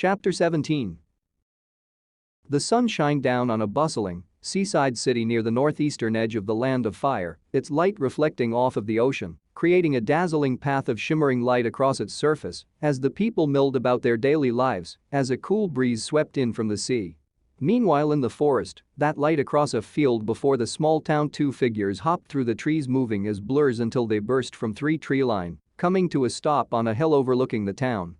Chapter 17. The sun shined down on a bustling, seaside city near the northeastern edge of the Land of Fire, its light reflecting off of the ocean, creating a dazzling path of shimmering light across its surface as the people milled about their daily lives as a cool breeze swept in from the sea. Meanwhile in the forest, that light across a field before the small town, two figures hopped through the trees moving as blurs until they burst from tree line, coming to a stop on a hill overlooking the town.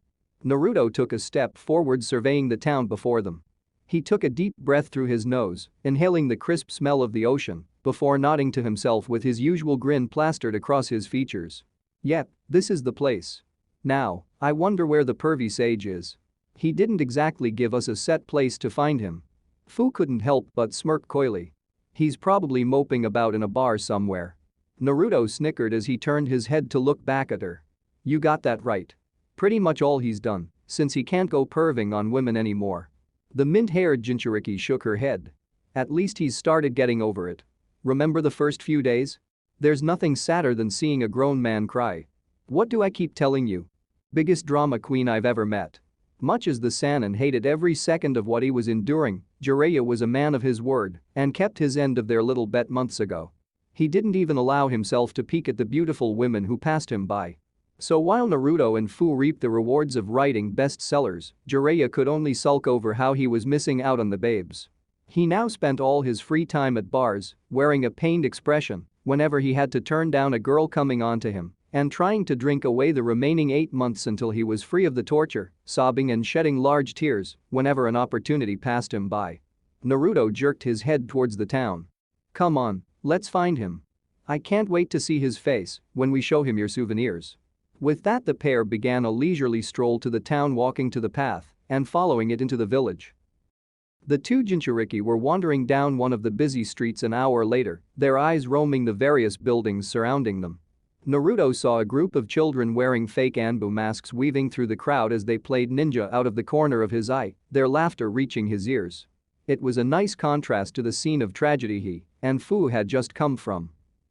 Naruto took a step forward surveying the town before them. He took a deep breath through his nose, inhaling the crisp smell of the ocean, before nodding to himself with his usual grin plastered across his features. Yep, this is the place. Now, I wonder where the pervy sage is. He didn't exactly give us a set place to find him. Fu couldn't help but smirk coyly. He's probably moping about in a bar somewhere. Naruto snickered as he turned his head to look back at her. You got that right. Pretty much all he's done, since he can't go perving on women anymore. The mint-haired Jinchuriki shook her head. At least he's started getting over it. Remember the first few days? There's nothing sadder than seeing a grown man cry. What do I keep telling you? Biggest drama queen I've ever met. Much as the Sannin hated every second of what he was enduring, Jiraiya was a man of his word and kept his end of their little bet months ago. He didn't even allow himself to peek at the beautiful women who passed him by. So while Naruto and Fu reaped the rewards of writing bestsellers, Jiraiya could only sulk over how he was missing out on the babes. He now spent all his free time at bars, wearing a pained expression whenever he had to turn down a girl coming on to him and trying to drink away the remaining 8 months until he was free of the torture, sobbing and shedding large tears whenever an opportunity passed him by. Naruto jerked his head towards the town. Come on, let's find him. I can't wait to see his face when we show him your souvenirs. With that, the pair began a leisurely stroll to the town, walking to the path and following it into the village. The two Jinchuriki were wandering down one of the busy streets an hour later, their eyes roaming the various buildings surrounding them. Naruto saw a group of children wearing fake Anbu masks weaving through the crowd as they played ninja out of the corner of his eye, their laughter reaching his ears. It was a nice contrast to the scene of tragedy he and Fu had just come from.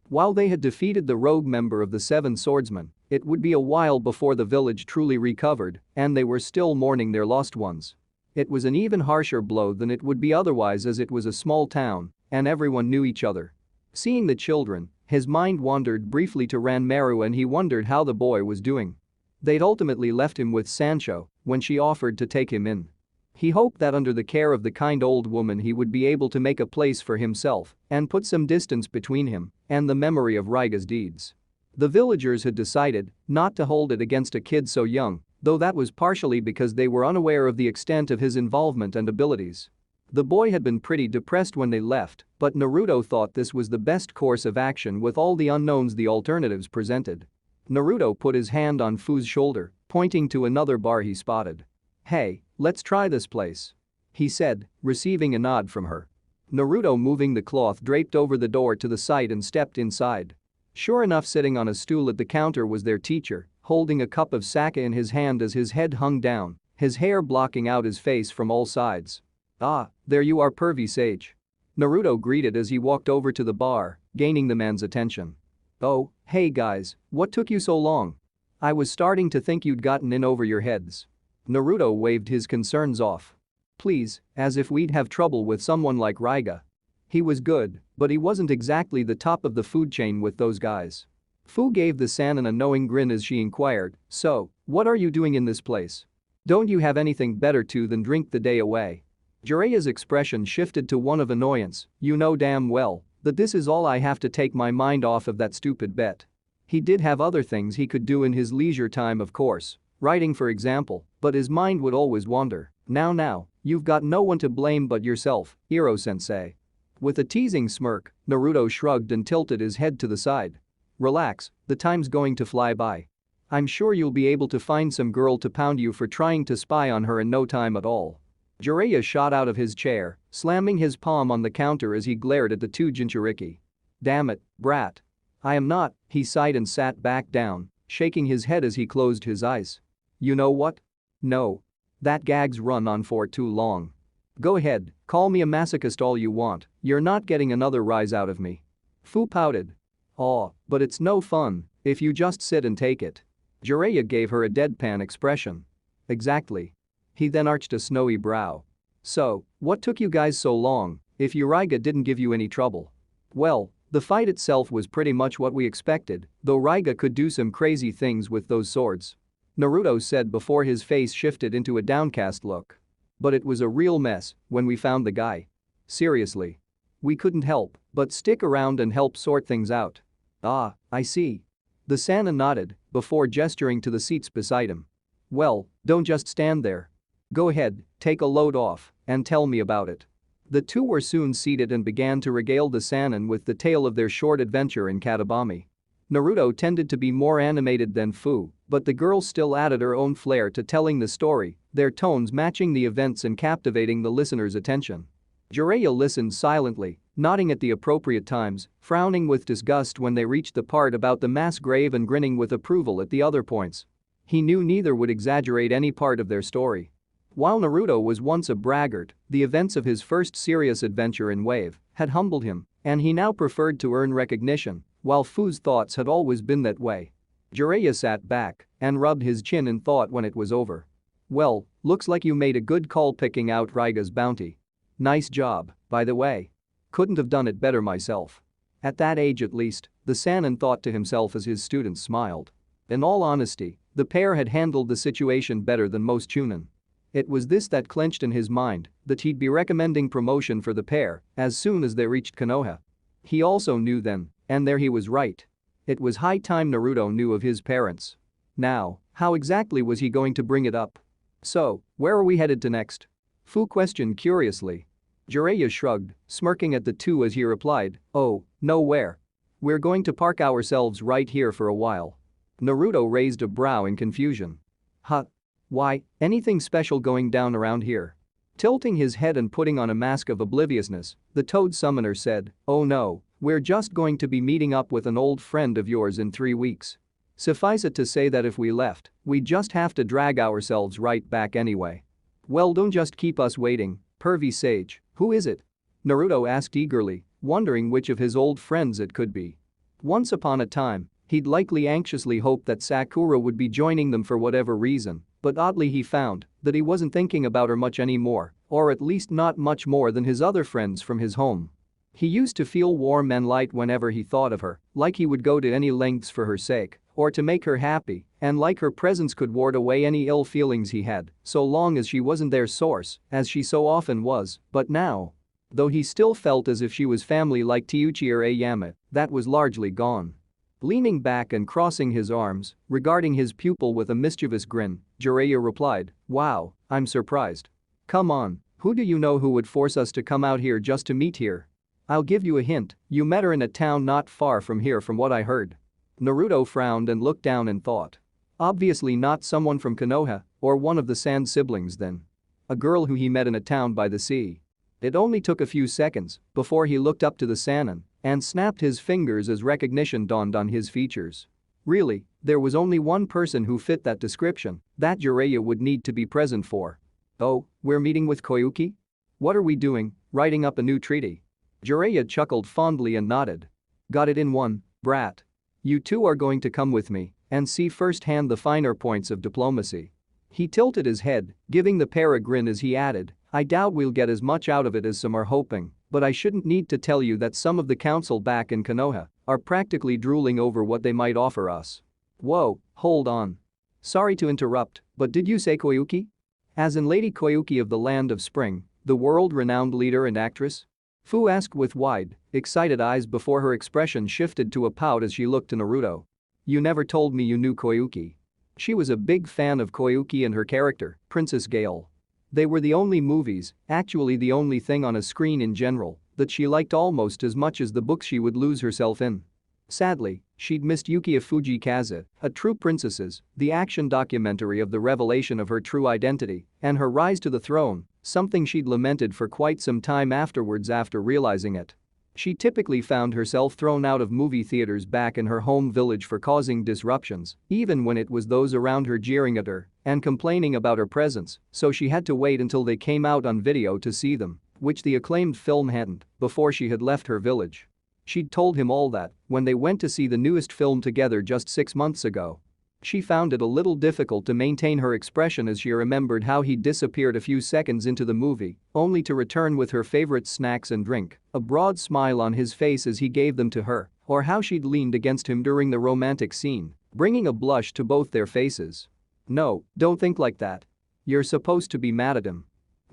While they had defeated the rogue member of the Seven Swordsmen, it would be a while before the village truly recovered, and they were still mourning their lost ones. It was an even harsher blow than it would be otherwise, as it was a small town and everyone knew each other. Seeing the children, his mind wandered briefly to Ranmaru and he wondered how the boy was doing. They'd ultimately left him with Sancho when she offered to take him in. He hoped that under the care of the kind old woman he would be able to make a place for himself and put some distance between him and the memory of Raiga's deeds. The villagers had decided not to hold it against a kid so young, though that was partially because they were unaware of the extent of his involvement and abilities. The boy had been pretty depressed when they left, but Naruto thought this was the best course of action with all the unknowns the alternatives presented. Naruto put his hand on Fu's shoulder, pointing to another bar he spotted. Hey, let's try this place. He said, receiving a nod from her. Naruto moving the cloth draped over the door to the side and stepped inside. Sure enough, sitting on a stool at the counter was their teacher, holding a cup of sake in his hand as his head hung down, his hair blocking out his face from all sides. Ah, there you are, pervy sage. Naruto greeted as he walked over to the bar, gaining the man's attention. Oh, hey guys, what took you so long? I was starting to think you'd gotten in over your heads. Naruto waved his concerns off. Please, as if we'd have trouble with someone like Raiga. He was good, but he wasn't exactly the top of the food chain with those guys. Fu gave the Sannin a knowing grin as she inquired, so, what are you doing in this place? Don't you have anything better to than drink the day away? Jiraiya's expression shifted to one of annoyance. You know damn well that this is all I have to take my mind off of that stupid bet. He did have other things he could do in his leisure time, of course, writing for example, but his mind would always wander. Now, you've got no one to blame but yourself, Iro-sensei. With a teasing smirk, Naruto shrugged and tilted his head to the side. Relax, the time's going to fly by. I'm sure you'll be able to find some girl to pound you for trying to spy on her in no time at all. Jiraiya shot out of his chair, slamming his palm on the counter as he glared at the two Jinchuriki. Damn it, brat. I am not, he sighed and sat back down, shaking his head as he closed his eyes. You know what? No. That gag's run on for too long. Go ahead, call me a masochist all you want, you're not getting another rise out of me. Fu pouted. Aw, but it's no fun if you just sit and take it. Jiraiya gave her a deadpan expression. Exactly. He then arched a snowy brow. So, what took you guys so long, if Uriga didn't give you any trouble? Well, the fight itself was pretty much what we expected, though Raiga could do some crazy things with those swords. Naruto said before his face shifted into a downcast look. But it was a real mess when we found the guy. Seriously. We couldn't help but stick around and help sort things out. Ah, I see. The Sannin nodded before gesturing to the seats beside him. Well, don't just stand there. Go ahead, take a load off, and tell me about it. The two were soon seated and began to regale the Sannin with the tale of their short adventure in Katabami. Naruto tended to be more animated than Fu, but the girl still added her own flair to telling the story, their tones matching the events and captivating the listener's attention. Jiraiya listened silently, nodding at the appropriate times, frowning with disgust when they reached the part about the mass grave and grinning with approval at the other points. He knew neither would exaggerate any part of their story. While Naruto was once a braggart, the events of his first serious adventure in Wave had humbled him, and he now preferred to earn recognition, while Fu's thoughts had always been that way. Jiraiya sat back and rubbed his chin in thought when it was over. Well, looks like you made a good call picking out Raiga's bounty. Nice job, by the way. Couldn't have done it better myself. At that age at least, the Sannin thought to himself as his students smiled. In all honesty, the pair had handled the situation better than most Chunin. It was this that clenched in his mind, that he'd be recommending promotion for the pair as soon as they reached Konoha. He also knew then, and there he was right. It was high time Naruto knew of his parents. Now, how exactly was he going to bring it up? So, where are we headed to next? Fu questioned curiously. Jiraiya shrugged, smirking at the two as he replied, oh, nowhere. We're going to park ourselves right here for a while. Naruto raised a brow in confusion. Huh? Why, anything special going down around here? Tilting his head and putting on a mask of obliviousness, the Toad Summoner said, oh no, we're just going to be meeting up with an old friend of yours in 3 weeks. Suffice it to say that if we left, we'd just have to drag ourselves right back anyway. Well, don't just keep us waiting, pervy sage, who is it? Naruto asked eagerly, wondering which of his old friends it could be. Once upon a time, he'd likely anxiously hoped that Sakura would be joining them for whatever reason, but oddly he found that he wasn't thinking about her much anymore, or at least not much more than his other friends from his home. He used to feel warm and light whenever he thought of her, like he would go to any lengths for her sake, or to make her happy, and like her presence could ward away any ill feelings he had, so long as she wasn't their source, as she so often was, but now. Though he still felt as if she was family like Teuchi or Ayame, that was largely gone. Leaning back and crossing his arms, regarding his pupil with a mischievous grin, Jiraiya replied, wow, I'm surprised. Come on, who do you know who would force us to come out here just to meet here? I'll give you a hint, you met her in a town not far from here from what I heard. Naruto frowned and looked down in thought. Obviously not someone from Konoha, or one of the Sand siblings then. A girl who he met in a town by the sea. It only took a few seconds before he looked up to the Sannin and snapped his fingers as recognition dawned on his features. Really, there was only one person who fit that description that Jiraiya would need to be present for. Oh, we're meeting with Koyuki? What are we doing, writing up a new treaty? Jiraiya chuckled fondly and nodded. Got it in one, brat. You two are going to come with me and see firsthand the finer points of diplomacy. He tilted his head, giving the pair a grin as he added, I doubt we'll get as much out of it as some are hoping, but I shouldn't need to tell you that some of the council back in Konoha are practically drooling over what they might offer us. Whoa, hold on. Sorry to interrupt, but did you say Koyuki? As in Lady Koyuki of the Land of Spring, the world-renowned leader and actress? Fu asked with wide, excited eyes before her expression shifted to a pout as she looked to Naruto. You never told me you knew Koyuki. She was a big fan of Koyuki and her character, Princess Gale. They were the only movies, actually the only thing on a screen in general, that she liked almost as much as the books she would lose herself in. Sadly, she'd missed Yukiya Fujikaze, A True Princesses, the action documentary of the revelation of her true identity and her rise to the throne, something she'd lamented for quite some time afterwards after realizing it. She typically found herself thrown out of movie theaters back in her home village for causing disruptions, even when it was those around her jeering at her and complaining about her presence, so she had to wait until they came out on video to see them, which the acclaimed film hadn't, before she had left her village. She'd told him all that when they went to see the newest film together just 6 months ago. She found it a little difficult to maintain her expression as she remembered how he disappeared a few seconds into the movie, only to return with her favorite snacks and drink, a broad smile on his face as he gave them to her, or how she'd leaned against him during the romantic scene, bringing a blush to both their faces. No, don't think like that. You're supposed to be mad at him.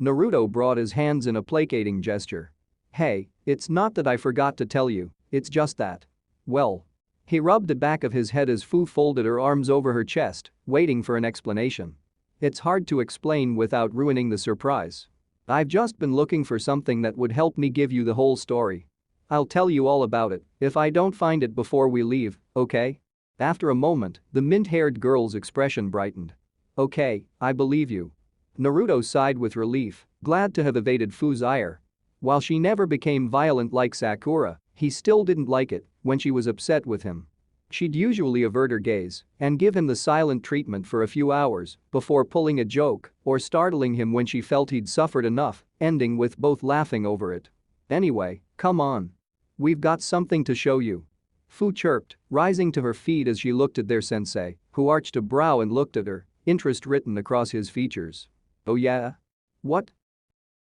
Naruto brought his hands in a placating gesture. Hey, it's not that I forgot to tell you, it's just that. Well. He rubbed the back of his head as Fu folded her arms over her chest, waiting for an explanation. It's hard to explain without ruining the surprise. I've just been looking for something that would help me give you the whole story. I'll tell you all about it if I don't find it before we leave, okay? After a moment, the mint-haired girl's expression brightened. Okay, I believe you. Naruto sighed with relief, glad to have evaded Fu's ire. While she never became violent like Sakura, he still didn't like it when she was upset with him. She'd usually avert her gaze and give him the silent treatment for a few hours before pulling a joke or startling him when she felt he'd suffered enough, ending with both laughing over it. Anyway, come on. We've got something to show you. Fu chirped, rising to her feet as she looked at their sensei, who arched a brow and looked at her, interest written across his features. Oh yeah? What?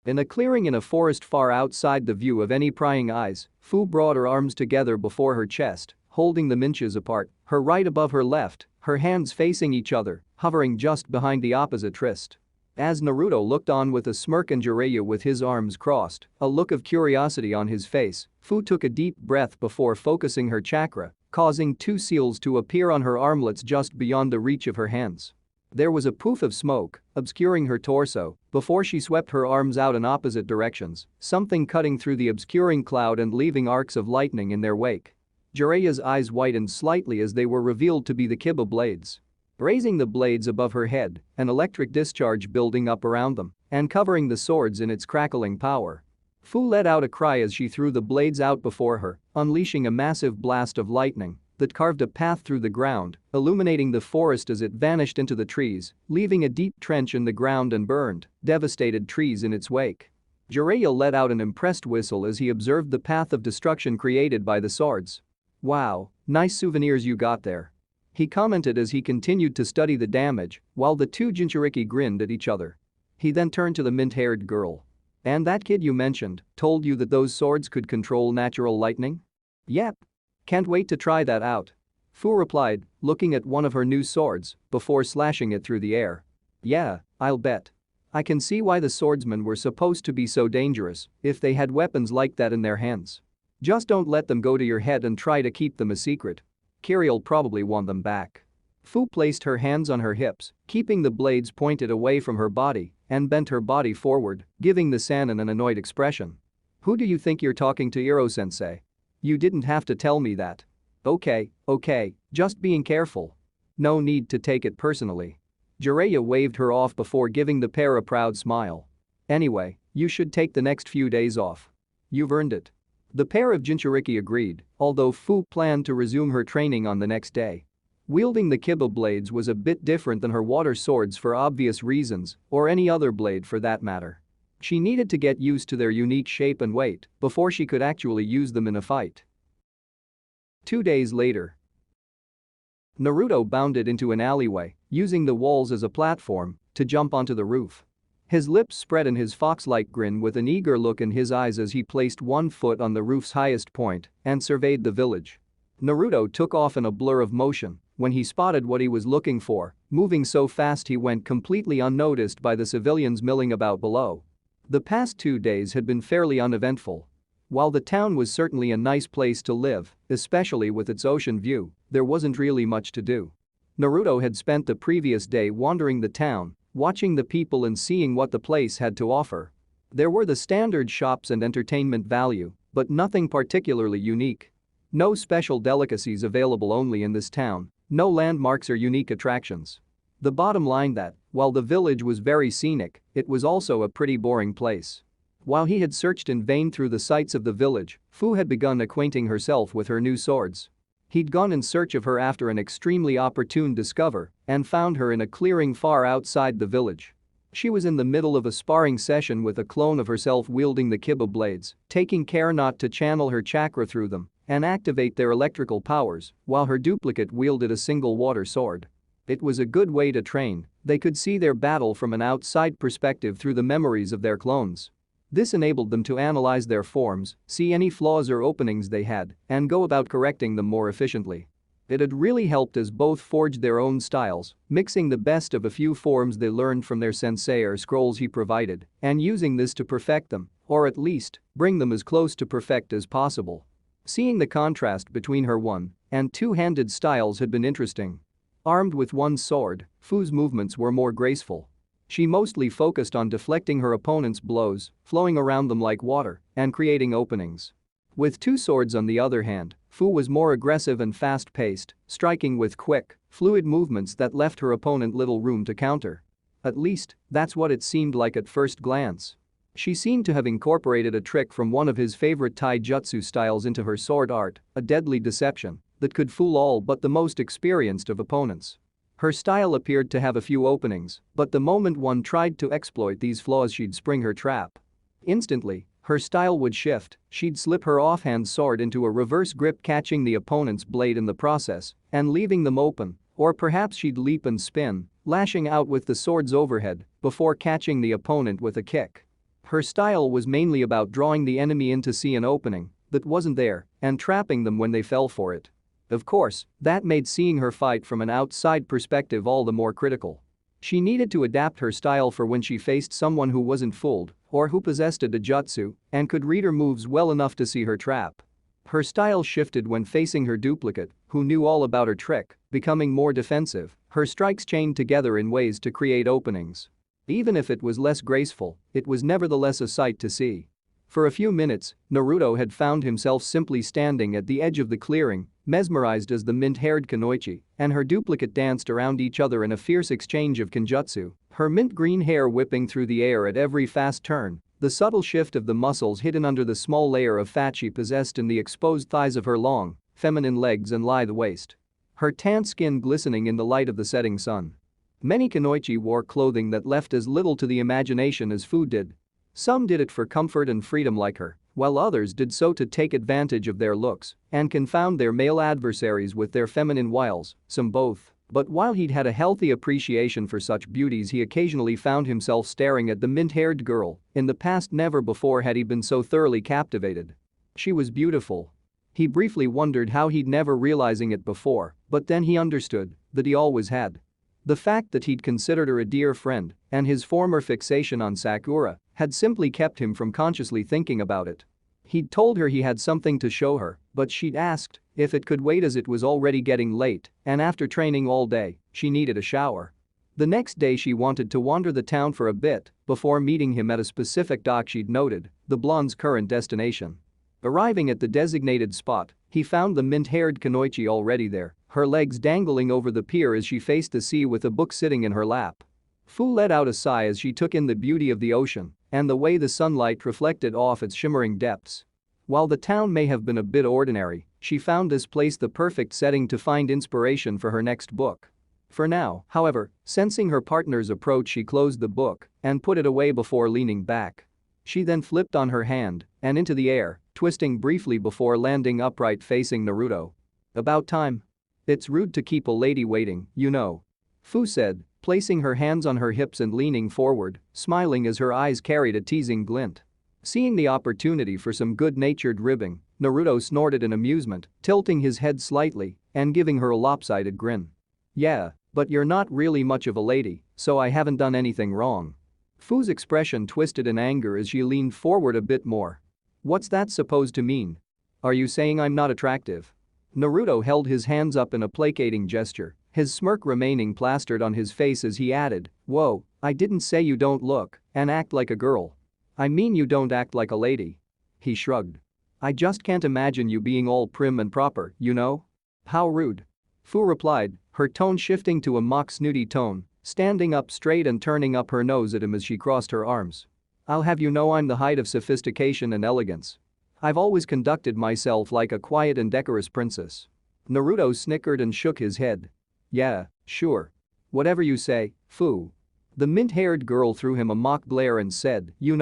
In a clearing in a forest far outside the view of any prying eyes, Fu brought her arms together before her chest, holding them inches apart, her right above her left, her hands facing each other, hovering just behind the opposite wrist. As Naruto looked on with a smirk and Jiraiya with his arms crossed, a look of curiosity on his face, Fu took a deep breath before focusing her chakra, causing two seals to appear on her armlets just beyond the reach of her hands. There was a poof of smoke, obscuring her torso, before she swept her arms out in opposite directions, something cutting through the obscuring cloud and leaving arcs of lightning in their wake. Jiraiya's eyes widened slightly as they were revealed to be the Kiba blades. Raising the blades above her head, an electric discharge building up around them and covering the swords in its crackling power. Fu let out a cry as she threw the blades out before her, unleashing a massive blast of lightning that carved a path through the ground, illuminating the forest as it vanished into the trees, leaving a deep trench in the ground and burned, devastated trees in its wake. Jiraiya let out an impressed whistle as he observed the path of destruction created by the swords. Wow, nice souvenirs you got there. He commented as he continued to study the damage, while the two Jinchuriki grinned at each other. He then turned to the mint-haired girl. And that kid you mentioned told you that those swords could control natural lightning? Yep. Can't wait to try that out. Fu replied, looking at one of her new swords before slashing it through the air. Yeah, I'll bet. I can see why the swordsmen were supposed to be so dangerous if they had weapons like that in their hands. Just don't let them go to your head and try to keep them a secret. Kiri'll probably want them back. Fu placed her hands on her hips, keeping the blades pointed away from her body, and bent her body forward, giving the Sannin an annoyed expression. Who do you think you're talking to, Iro-sensei? You didn't have to tell me that. Okay, just being careful. No need to take it personally. Jiraiya waved her off before giving the pair a proud smile. Anyway, you should take the next few days off. You've earned it. The pair of Jinchuriki agreed, although Fu planned to resume her training on the next day. Wielding the Kiba blades was a bit different than her water swords for obvious reasons, or any other blade for that matter. She needed to get used to their unique shape and weight before she could actually use them in a fight. 2 days later. Naruto bounded into an alleyway, using the walls as a platform to jump onto the roof. His lips spread in his fox-like grin with an eager look in his eyes as he placed one foot on the roof's highest point and surveyed the village. Naruto took off in a blur of motion when he spotted what he was looking for, moving so fast he went completely unnoticed by the civilians milling about below. The past 2 days had been fairly uneventful. While the town was certainly a nice place to live, especially with its ocean view, there wasn't really much to do. Naruto had spent the previous day wandering the town, watching the people and seeing what the place had to offer. There were the standard shops and entertainment value, but nothing particularly unique. No special delicacies available only in this town, no landmarks or unique attractions. The bottom line that, while the village was very scenic, it was also a pretty boring place. While he had searched in vain through the sights of the village, Fu had begun acquainting herself with her new swords. He'd gone in search of her after an extremely opportune discover and found her in a clearing far outside the village. She was in the middle of a sparring session with a clone of herself wielding the Kiba blades, taking care not to channel her chakra through them and activate their electrical powers while her duplicate wielded a single water sword. It was a good way to train, they could see their battle from an outside perspective through the memories of their clones. This enabled them to analyze their forms, see any flaws or openings they had, and go about correcting them more efficiently. It had really helped as both forged their own styles, mixing the best of a few forms they learned from their sensei or scrolls he provided, and using this to perfect them, or at least, bring them as close to perfect as possible. Seeing the contrast between her one- and two-handed styles had been interesting. Armed with one sword, Fu's movements were more graceful. She mostly focused on deflecting her opponent's blows, flowing around them like water, and creating openings. With two swords on the other hand, Fu was more aggressive and fast-paced, striking with quick, fluid movements that left her opponent little room to counter. At least, that's what it seemed like at first glance. She seemed to have incorporated a trick from one of his favorite taijutsu styles into her sword art, a deadly deception that could fool all but the most experienced of opponents. Her style appeared to have a few openings, but the moment one tried to exploit these flaws, she'd spring her trap. Instantly, her style would shift, she'd slip her offhand sword into a reverse grip, catching the opponent's blade in the process and leaving them open, or perhaps she'd leap and spin, lashing out with the sword's overhead before catching the opponent with a kick. Her style was mainly about drawing the enemy in to see an opening that wasn't there and trapping them when they fell for it. Of course, that made seeing her fight from an outside perspective all the more critical. She needed to adapt her style for when she faced someone who wasn't fooled or who possessed a dojutsu and could read her moves well enough to see her trap. Her style shifted when facing her duplicate, who knew all about her trick, becoming more defensive, her strikes chained together in ways to create openings. Even if it was less graceful, it was nevertheless a sight to see. For a few minutes, Naruto had found himself simply standing at the edge of the clearing, mesmerized as the mint-haired Kunoichi and her duplicate danced around each other in a fierce exchange of kenjutsu, her mint-green hair whipping through the air at every fast turn, the subtle shift of the muscles hidden under the small layer of fat she possessed in the exposed thighs of her long, feminine legs and lithe waist. Her tanned skin glistening in the light of the setting sun. Many Kunoichi wore clothing that left as little to the imagination as Fu did. Some did it for comfort and freedom like her, while others did so to take advantage of their looks and confound their male adversaries with their feminine wiles, some both. But while he'd had a healthy appreciation for such beauties, he occasionally found himself staring at the mint-haired girl. In the past, never before had he been so thoroughly captivated. She was beautiful. He briefly wondered how he'd never realizing it before, but then he understood that he always had. The fact that he'd considered her a dear friend and his former fixation on Sakura had simply kept him from consciously thinking about it. He'd told her he had something to show her, but she'd asked if it could wait as it was already getting late and after training all day, she needed a shower. The next day she wanted to wander the town for a bit before meeting him at a specific dock she'd noted, the blonde's current destination. Arriving at the designated spot, he found the mint-haired Kunoichi already there, her legs dangling over the pier as she faced the sea with a book sitting in her lap. Fu let out a sigh as she took in the beauty of the ocean and the way the sunlight reflected off its shimmering depths. While the town may have been a bit ordinary, she found this place the perfect setting to find inspiration for her next book. For now, however, sensing her partner's approach, she closed the book and put it away before leaning back. She then flipped on her hand and into the air, twisting briefly before landing upright facing Naruto. "About time. It's rude to keep a lady waiting, you know," Fu said, placing her hands on her hips and leaning forward, smiling as her eyes carried a teasing glint. Seeing the opportunity for some good-natured ribbing, Naruto snorted in amusement, tilting his head slightly and giving her a lopsided grin. "Yeah, but you're not really much of a lady, so I haven't done anything wrong." Fu's expression twisted in anger as she leaned forward a bit more. "What's that supposed to mean? Are you saying I'm not attractive?" Naruto held his hands up in a placating gesture, his smirk remaining plastered on his face as he added, "Whoa, I didn't say you don't look and act like a girl. I mean you don't act like a lady." He shrugged. "I just can't imagine you being all prim and proper, you know?" "How rude." Fu replied, her tone shifting to a mock snooty tone, standing up straight and turning up her nose at him as she crossed her arms. "I'll have you know I'm the height of sophistication and elegance. I've always conducted myself like a quiet and decorous princess." Naruto snickered and shook his head. "Yeah, sure. Whatever you say, Fu." The mint-haired girl threw him a mock glare and said, you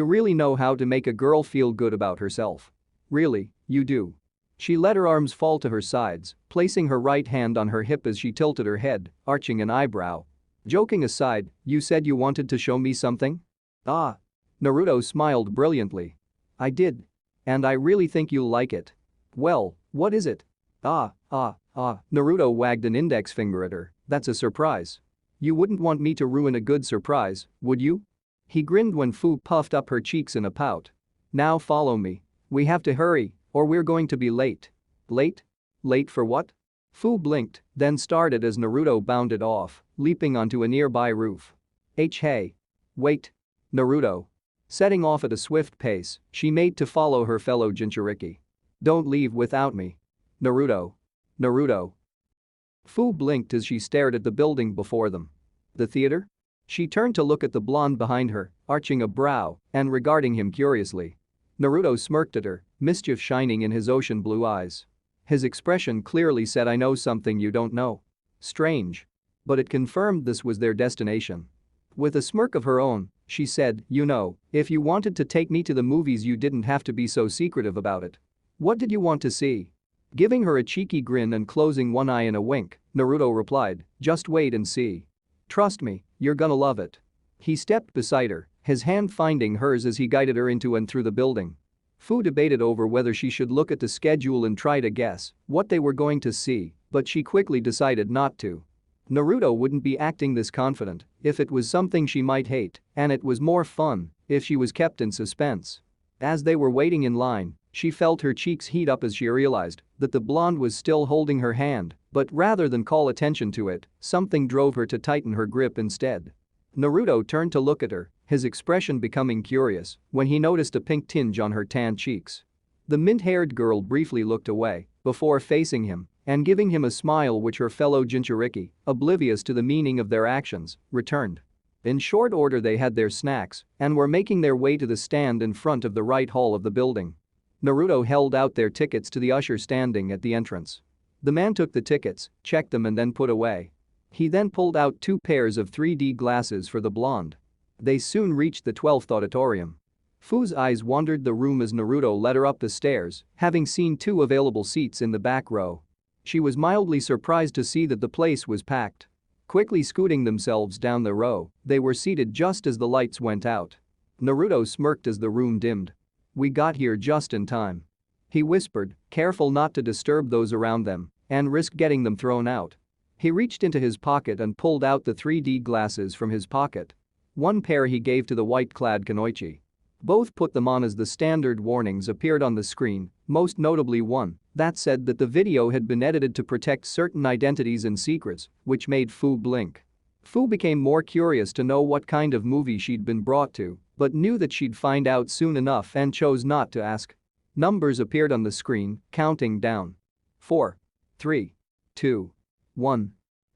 really know how to make a girl feel good about herself. Really, you do." She let her arms fall to her sides, placing her right hand on her hip as she tilted her head, arching an eyebrow. Joking aside, you said you wanted to show me something? Ah. Naruto smiled brilliantly. I did. And I really think you'll like it. Well, what is it? Naruto wagged an index finger at her. That's a surprise. You wouldn't want me to ruin a good surprise, would you? He grinned when Fu puffed up her cheeks in a pout. Now follow me. We have to hurry, or we're going to be late. Late? Late for what? Fu blinked, then started as Naruto bounded off, leaping onto a nearby roof. Hey. Wait. Naruto. Setting off at a swift pace, she made to follow her fellow Jinchuriki. Don't leave without me. Naruto. Fu blinked as she stared at the building before them. The theater? She turned to look at the blonde behind her, arching a brow and regarding him curiously. Naruto smirked at her, mischief shining in his ocean blue eyes. His expression clearly said, I know something you don't know. Strange. But it confirmed this was their destination. With a smirk of her own, she said, you know, if you wanted to take me to the movies you didn't have to be so secretive about it. What did you want to see? Giving her a cheeky grin and closing one eye in a wink, Naruto replied, just wait and see. Trust me, you're gonna love it. He stepped beside her, his hand finding hers as he guided her into and through the building. Fu debated over whether she should look at the schedule and try to guess what they were going to see, but she quickly decided not to. Naruto wouldn't be acting this confident if it was something she might hate, and it was more fun if she was kept in suspense. As they were waiting in line, she felt her cheeks heat up as she realized that the blonde was still holding her hand, but rather than call attention to it, something drove her to tighten her grip instead. Naruto turned to look at her, his expression becoming curious when he noticed a pink tinge on her tan cheeks. The mint-haired girl briefly looked away before facing him and giving him a smile which her fellow Jinchuriki, oblivious to the meaning of their actions, returned. In short order they had their snacks and were making their way to the stand in front of the right hall of the building. Naruto held out their tickets to the usher standing at the entrance. The man took the tickets, checked them and then put away. He then pulled out 2 pairs of 3D glasses for the blonde. They soon reached the 12th auditorium. Fu's eyes wandered the room as Naruto led her up the stairs, having seen 2 available seats in the back row. She was mildly surprised to see that the place was packed. Quickly scooting themselves down the row, they were seated just as the lights went out. Naruto smirked as the room dimmed. We got here just in time. He whispered, careful not to disturb those around them and risk getting them thrown out. He reached into his pocket and pulled out the 3D glasses from his pocket. 1 pair he gave to the white-clad Kunoichi. Both put them on as the standard warnings appeared on the screen, most notably one that said that the video had been edited to protect certain identities and secrets, which made Fu blink. Fu became more curious to know what kind of movie she'd been brought to, but knew that she'd find out soon enough and chose not to ask. Numbers appeared on the screen, counting down. 4, 3, 2, 1.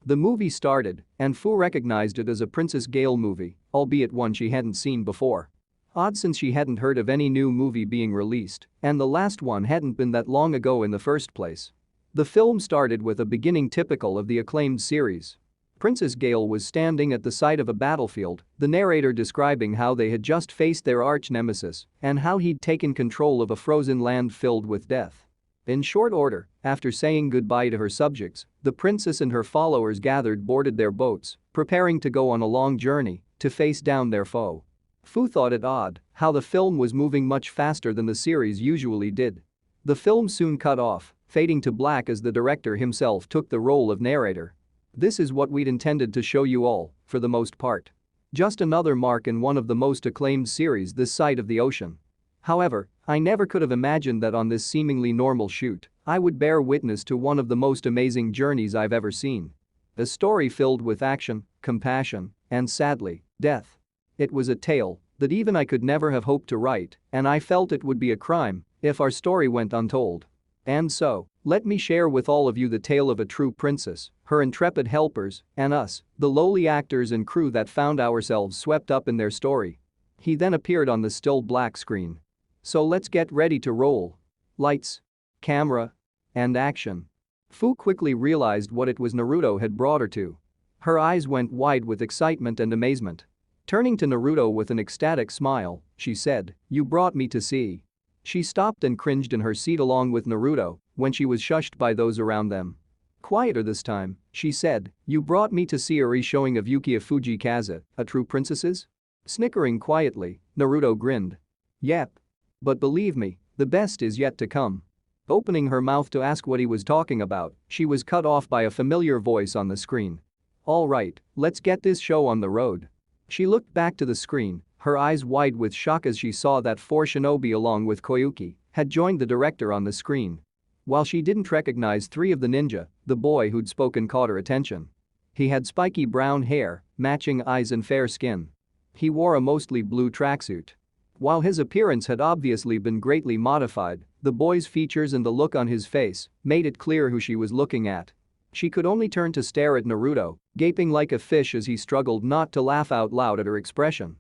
The movie started, and Fu recognized it as a Princess Gale movie, albeit one she hadn't seen before. Odd since she hadn't heard of any new movie being released, and the last one hadn't been that long ago in the first place. The film started with a beginning typical of the acclaimed series. Princess Gale was standing at the side of a battlefield, the narrator describing how they had just faced their arch-nemesis and how he'd taken control of a frozen land filled with death. In short order, after saying goodbye to her subjects, the princess and her followers boarded their boats, preparing to go on a long journey to face down their foe. Fu thought it odd how the film was moving much faster than the series usually did. The film soon cut off, fading to black as the director himself took the role of narrator. This is what we'd intended to show you all, for the most part. Just another mark in one of the most acclaimed series this side of the ocean. However, I never could have imagined that on this seemingly normal shoot, I would bear witness to one of the most amazing journeys I've ever seen. A story filled with action, compassion, and sadly, death. It was a tale that even I could never have hoped to write, and I felt it would be a crime if our story went untold. And so, let me share with all of you the tale of a true princess, her intrepid helpers, and us, the lowly actors and crew that found ourselves swept up in their story. He then appeared on the still black screen. So let's get ready to roll. Lights, camera, and action. Fu quickly realized what it was Naruto had brought her to. Her eyes went wide with excitement and amazement. Turning to Naruto with an ecstatic smile, she said, "You brought me to see." She stopped and cringed in her seat along with Naruto when she was shushed by those around them. Quieter this time, she said, "You brought me to see a re-showing of Yukiya Fujikaze, a true princess's?" Snickering quietly, Naruto grinned. "Yep. But believe me, the best is yet to come." Opening her mouth to ask what he was talking about, she was cut off by a familiar voice on the screen. "All right, let's get this show on the road." She looked back to the screen, her eyes wide with shock as she saw that 4 shinobi along with Koyuki had joined the director on the screen. While she didn't recognize 3 of the ninja, the boy who'd spoken caught her attention. He had spiky brown hair, matching eyes and fair skin. He wore a mostly blue tracksuit. While his appearance had obviously been greatly modified, the boy's features and the look on his face made it clear who she was looking at. She could only turn to stare at Naruto, gaping like a fish as he struggled not to laugh out loud at her expression.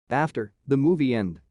After the movie end.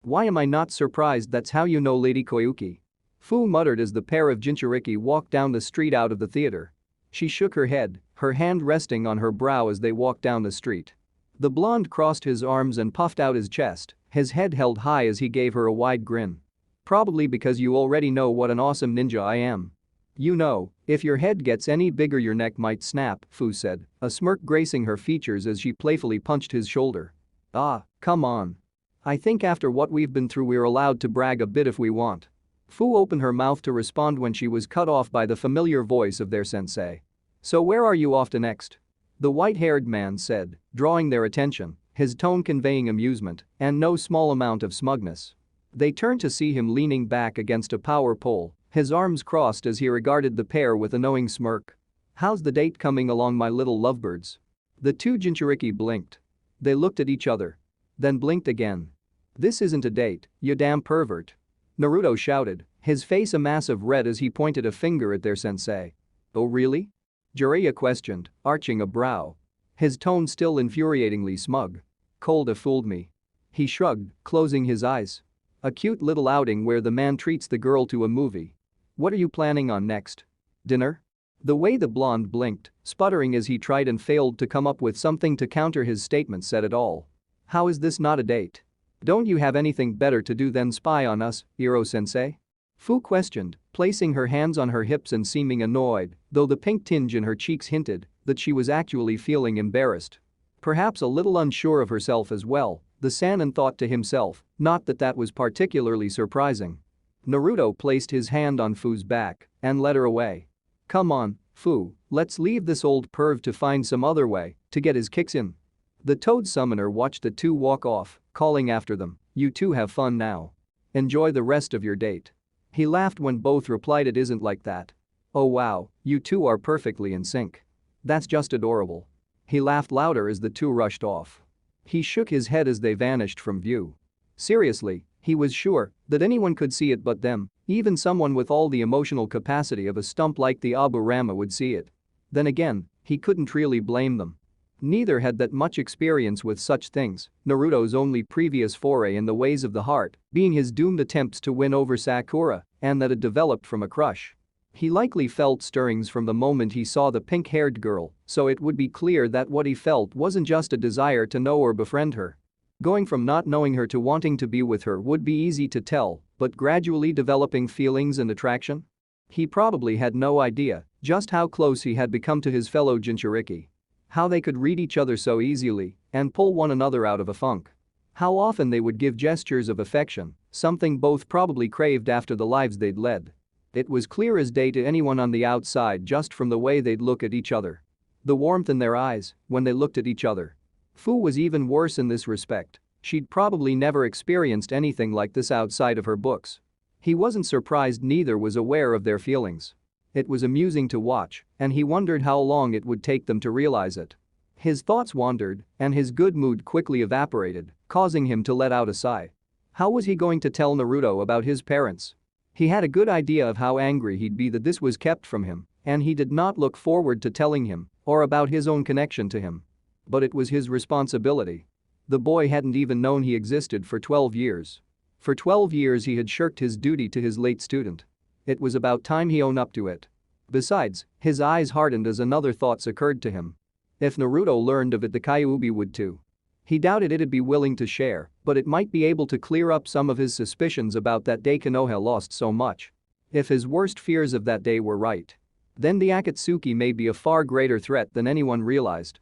"Why am I not surprised that's how you know Lady Koyuki?" Fu muttered as the pair of Jinchuriki walked down the street out of the theater. She shook her head, her hand resting on her brow as they walked down the street. The blonde crossed his arms and puffed out his chest, his head held high as he gave her a wide grin. "Probably because you already know what an awesome ninja I am. You know, if your head gets any bigger your neck might snap," Fu said, a smirk gracing her features as she playfully punched his shoulder. "Ah, come on. I think after what we've been through we're allowed to brag a bit if we want." Fu opened her mouth to respond when she was cut off by the familiar voice of their sensei. "So where are you off to next?" The white-haired man said, drawing their attention, his tone conveying amusement and no small amount of smugness. They turned to see him leaning back against a power pole, his arms crossed as he regarded the pair with a knowing smirk. "How's the date coming along, my little lovebirds?" The 2 Jinchuriki blinked. They looked at each other. Then blinked again. "This isn't a date, you damn pervert," Naruto shouted, his face a mass of red as he pointed a finger at their sensei. "Oh really?" Jiraiya questioned, arching a brow. His tone still infuriatingly smug. "Cold have fooled me." He shrugged, closing his eyes. A cute little outing where the man treats the girl to a movie. "What are you planning on next? Dinner?" The way the blonde blinked, sputtering as he tried and failed to come up with something to counter his statement said it all. "How is this not a date? Don't you have anything better to do than spy on us, Iro-sensei?" Fu questioned, placing her hands on her hips and seeming annoyed, though the pink tinge in her cheeks hinted that she was actually feeling embarrassed. Perhaps a little unsure of herself as well, the Sannin thought to himself, not that that was particularly surprising. Naruto placed his hand on Fu's back and led her away. "Come on, Fu, let's leave this old perv to find some other way to get his kicks in." The Toad Summoner watched the two walk off, calling after them, "You two have fun now. Enjoy the rest of your date." He laughed when both replied, "It isn't like that." "Oh wow, you two are perfectly in sync. That's just adorable." He laughed louder as the two rushed off. He shook his head as they vanished from view. Seriously, he was sure that anyone could see it but them, even someone with all the emotional capacity of a stump like the Abu Rama would see it. Then again, he couldn't really blame them. Neither had that much experience with such things, Naruto's only previous foray in the ways of the heart being his doomed attempts to win over Sakura, and that had developed from a crush. He likely felt stirrings from the moment he saw the pink-haired girl, so it would be clear that what he felt wasn't just a desire to know or befriend her. Going from not knowing her to wanting to be with her would be easy to tell, but gradually developing feelings and attraction? He probably had no idea just how close he had become to his fellow Jinchuriki. How they could read each other so easily and pull one another out of a funk. How often they would give gestures of affection, something both probably craved after the lives they'd led. It was clear as day to anyone on the outside just from the way they'd look at each other. The warmth in their eyes when they looked at each other. Fu was even worse in this respect. She'd probably never experienced anything like this outside of her books. He wasn't surprised, neither was aware of their feelings. It was amusing to watch, and he wondered how long it would take them to realize it. His thoughts wandered, and his good mood quickly evaporated, causing him to let out a sigh. How was he going to tell Naruto about his parents? He had a good idea of how angry he'd be that this was kept from him, and he did not look forward to telling him or about his own connection to him. But it was his responsibility. The boy hadn't even known he existed for 12 years. For 12 years he had shirked his duty to his late student. It was about time he owned up to it. Besides, his eyes hardened as another thought occurred to him. If Naruto learned of it, the Kyuubi would too. He doubted it'd be willing to share, but it might be able to clear up some of his suspicions about that day Konoha lost so much. If his worst fears of that day were right, then the Akatsuki may be a far greater threat than anyone realized.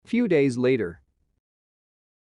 Few days later.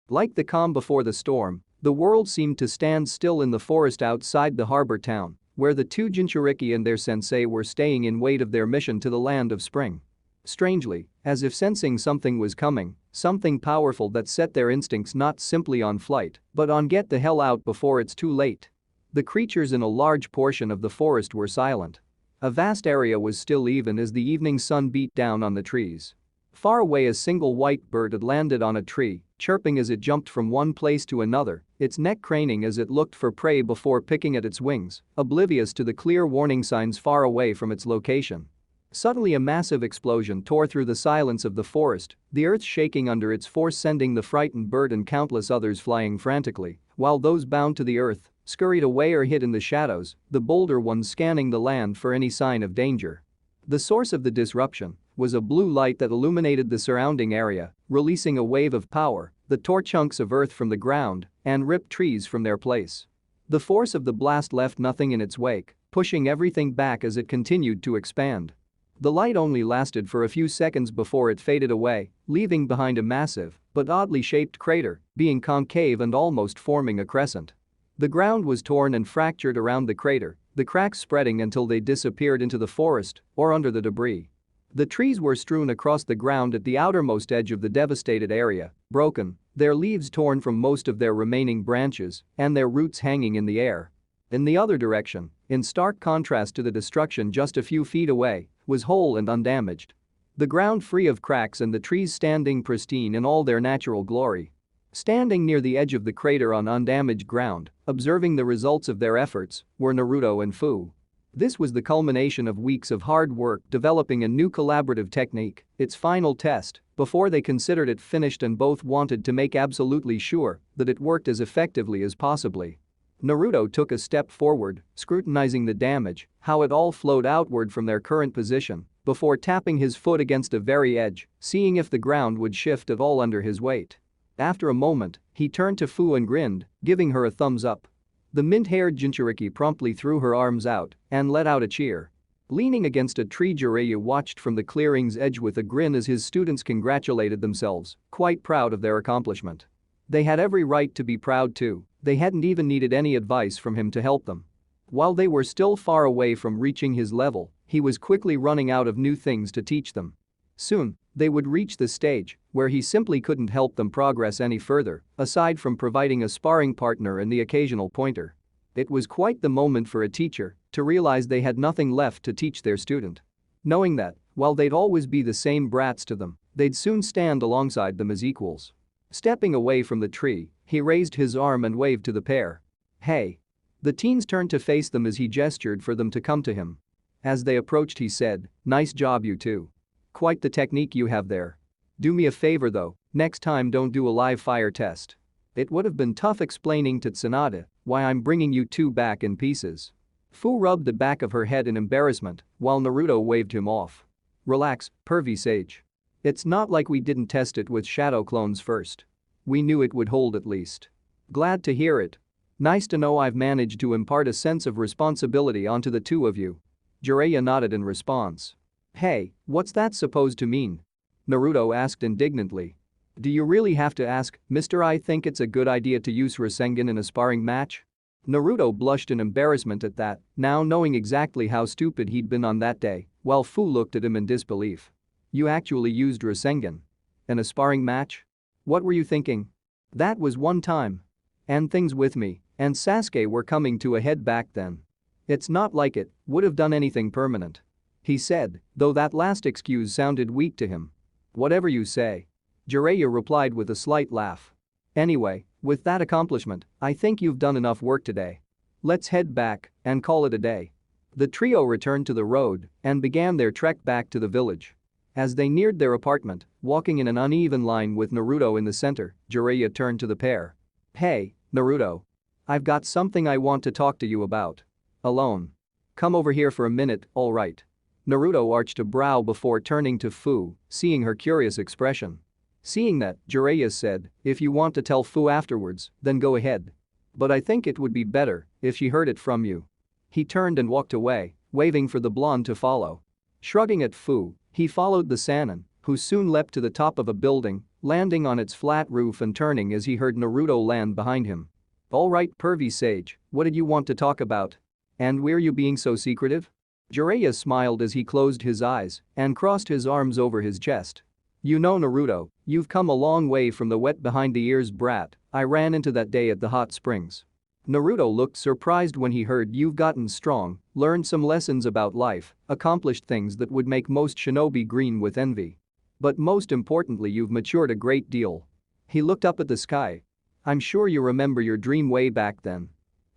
Like the calm before the storm, the world seemed to stand still in the forest outside the harbor town, where the two Jinchuriki and their sensei were staying in wait of their mission to the land of spring. Strangely, as if sensing something was coming, something powerful that set their instincts not simply on flight, but on get the hell out before it's too late. The creatures in a large portion of the forest were silent. A vast area was still even as the evening sun beat down on the trees. Far away a single white bird had landed on a tree, chirping as it jumped from one place to another, its neck craning as it looked for prey before picking at its wings, oblivious to the clear warning signs far away from its location. Suddenly a massive explosion tore through the silence of the forest, the earth shaking under its force sending the frightened bird and countless others flying frantically, while those bound to the earth scurried away or hid in the shadows, the bolder ones scanning the land for any sign of danger. The source of the disruption was a blue light that illuminated the surrounding area, releasing a wave of power that tore chunks of earth from the ground and ripped trees from their place. The force of the blast left nothing in its wake, pushing everything back as it continued to expand. The light only lasted for a few seconds before it faded away, leaving behind a massive but oddly shaped crater, being concave and almost forming a crescent. The ground was torn and fractured around the crater, the cracks spreading until they disappeared into the forest or under the debris. The trees were strewn across the ground at the outermost edge of the devastated area, broken, their leaves torn from most of their remaining branches and their roots hanging in the air. In the other direction, in stark contrast to the destruction just a few feet away, was whole and undamaged. The ground free of cracks and the trees standing pristine in all their natural glory. Standing near the edge of the crater on undamaged ground, observing the results of their efforts, were Naruto and Fu. This was the culmination of weeks of hard work developing a new collaborative technique, its final test, before they considered it finished and both wanted to make absolutely sure that it worked as effectively as possibly. Naruto took a step forward, scrutinizing the damage, how it all flowed outward from their current position, before tapping his foot against a very edge, seeing if the ground would shift at all under his weight. After a moment, he turned to Fu and grinned, giving her a thumbs up. The mint-haired Jinchuriki promptly threw her arms out and let out a cheer. Leaning against a tree, Jiraiya watched from the clearing's edge with a grin as his students congratulated themselves, quite proud of their accomplishment. They had every right to be proud too, they hadn't even needed any advice from him to help them. While they were still far away from reaching his level, he was quickly running out of new things to teach them. Soon, they would reach the stage where he simply couldn't help them progress any further, aside from providing a sparring partner and the occasional pointer. It was quite the moment for a teacher to realize they had nothing left to teach their student. Knowing that, while they'd always be the same brats to them, they'd soon stand alongside them as equals. Stepping away from the tree, he raised his arm and waved to the pair. "Hey." The teens turned to face them as he gestured for them to come to him. As they approached, he said, "Nice job, you two. Quite the technique you have there. Do me a favor though, next time don't do a live fire test. It would have been tough explaining to Tsunade why I'm bringing you two back in pieces." Fu rubbed the back of her head in embarrassment while Naruto waved him off. "Relax, pervy sage. It's not like we didn't test it with shadow clones first. We knew it would hold at least." "Glad to hear it. Nice to know I've managed to impart a sense of responsibility onto the two of you." Jiraiya nodded in response. "Hey, what's that supposed to mean?" Naruto asked indignantly. "Do you really have to ask, mister? I think it's a good idea to use Rasengan in a sparring match." Naruto blushed in embarrassment at that, now knowing exactly how stupid he'd been on that day, while Fu looked at him in disbelief. "You actually used Rasengan? In a sparring match? What were you thinking? That was one time. And things with me and Sasuke were coming to a head back then. It's not like it would have done anything permanent," he said, though that last excuse sounded weak to him. "Whatever you say," Jiraiya replied with a slight laugh. "Anyway, with that accomplishment, I think you've done enough work today. Let's head back and call it a day." The trio returned to the road and began their trek back to the village. As they neared their apartment, walking in an uneven line with Naruto in the center, Jiraiya turned to the pair. "Hey, Naruto. I've got something I want to talk to you about. Alone. Come over here for a minute, alright?" Naruto arched a brow before turning to Fu, seeing her curious expression. Seeing that, Jiraiya said, if you want to tell Fu afterwards, then go ahead. But I think it would be better if she heard it from you. He turned and walked away, waving for the blonde to follow. Shrugging at Fu, he followed the Sannin, who soon leapt to the top of a building, landing on its flat roof and turning as he heard Naruto land behind him. Alright, pervy sage, what did you want to talk about? And were you being so secretive? Jiraiya smiled as he closed his eyes and crossed his arms over his chest. You know Naruto, you've come a long way from the wet behind the ears brat I ran into that day at the hot springs. Naruto looked surprised when he heard you've gotten strong, learned some lessons about life, accomplished things that would make most shinobi green with envy. But most importantly, you've matured a great deal. He looked up at the sky. I'm sure you remember your dream way back then.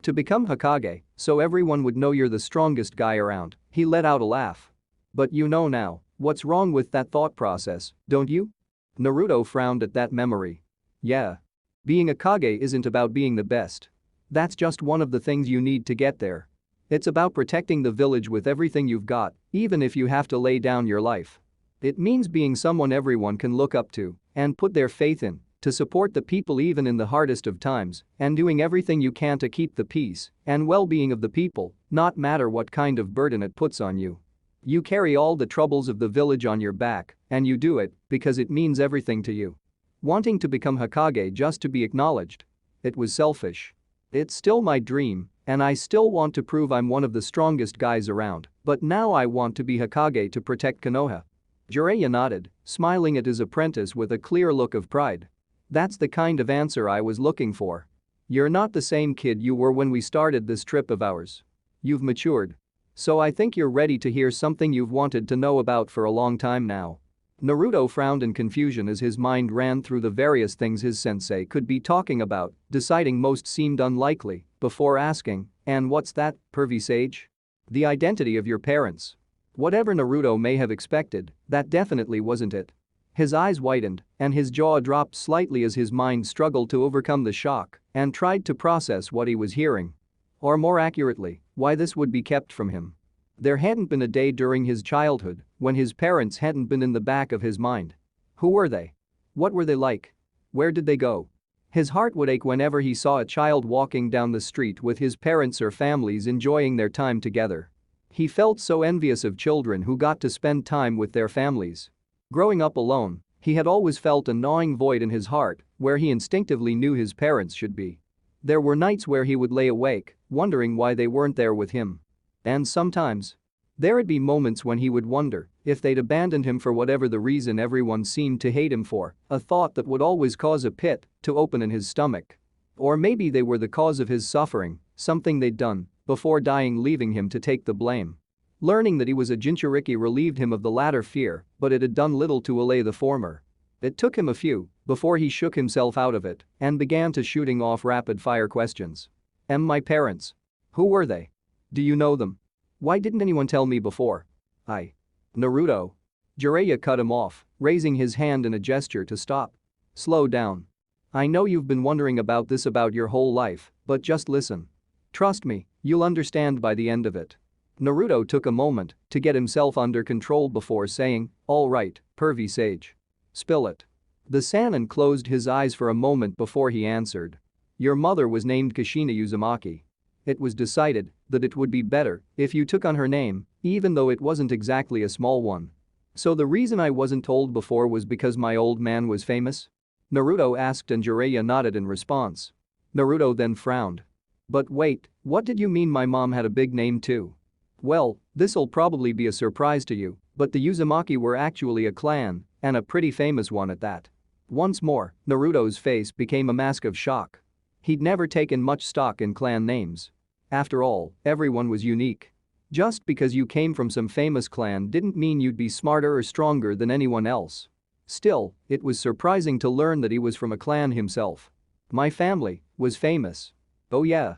To become Hokage, so everyone would know you're the strongest guy around. He let out a laugh. But you know now, what's wrong with that thought process, don't you? Naruto frowned at that memory. Yeah. Being a Kage isn't about being the best. That's just one of the things you need to get there. It's about protecting the village with everything you've got, even if you have to lay down your life. It means being someone everyone can look up to and put their faith in, to support the people even in the hardest of times, and doing everything you can to keep the peace and well-being of the people, not matter what kind of burden it puts on you. You carry all the troubles of the village on your back, and you do it because it means everything to you. Wanting to become Hokage just to be acknowledged? It was selfish. It's still my dream, and I still want to prove I'm one of the strongest guys around, but now I want to be Hokage to protect Konoha. Jiraiya nodded, smiling at his apprentice with a clear look of pride. That's the kind of answer I was looking for. You're not the same kid you were when we started this trip of ours. You've matured. So I think you're ready to hear something you've wanted to know about for a long time now. Naruto frowned in confusion as his mind ran through the various things his sensei could be talking about, deciding most seemed unlikely, before asking, and what's that, pervy sage? The identity of your parents. Whatever Naruto may have expected, that definitely wasn't it. His eyes widened, and his jaw dropped slightly as his mind struggled to overcome the shock and tried to process what he was hearing. Or more accurately, why this would be kept from him. There hadn't been a day during his childhood when his parents hadn't been in the back of his mind. Who were they? What were they like? Where did they go? His heart would ache whenever he saw a child walking down the street with his parents or families enjoying their time together. He felt so envious of children who got to spend time with their families. Growing up alone, he had always felt a gnawing void in his heart where he instinctively knew his parents should be. There were nights where he would lay awake, wondering why they weren't there with him. And sometimes, there'd be moments when he would wonder if they'd abandoned him for whatever the reason everyone seemed to hate him for, a thought that would always cause a pit to open in his stomach. Or maybe they were the cause of his suffering, something they'd done before dying, leaving him to take the blame. Learning that he was a Jinchuriki relieved him of the latter fear, but it had done little to allay the former. It took him a few before he shook himself out of it and began to shooting off rapid-fire questions. My parents? Who were they? Do you know them? Why didn't anyone tell me before? Naruto. Jiraiya cut him off, raising his hand in a gesture to stop. Slow down. I know you've been wondering about this about your whole life, but just listen. Trust me, you'll understand by the end of it. Naruto took a moment to get himself under control before saying, all right, pervy sage. Spill it. The Sannin closed his eyes for a moment before he answered. Your mother was named Kushina Uzumaki. It was decided that it would be better if you took on her name, even though it wasn't exactly a small one. So the reason I wasn't told before was because my old man was famous? Naruto asked and Jiraiya nodded in response. Naruto then frowned. But wait, what did you mean my mom had a big name too? Well, this'll probably be a surprise to you, but the Uzumaki were actually a clan, and a pretty famous one at that. Once more, Naruto's face became a mask of shock. He'd never taken much stock in clan names. After all, everyone was unique. Just because you came from some famous clan didn't mean you'd be smarter or stronger than anyone else. Still, it was surprising to learn that he was from a clan himself. My family was famous. Oh yeah.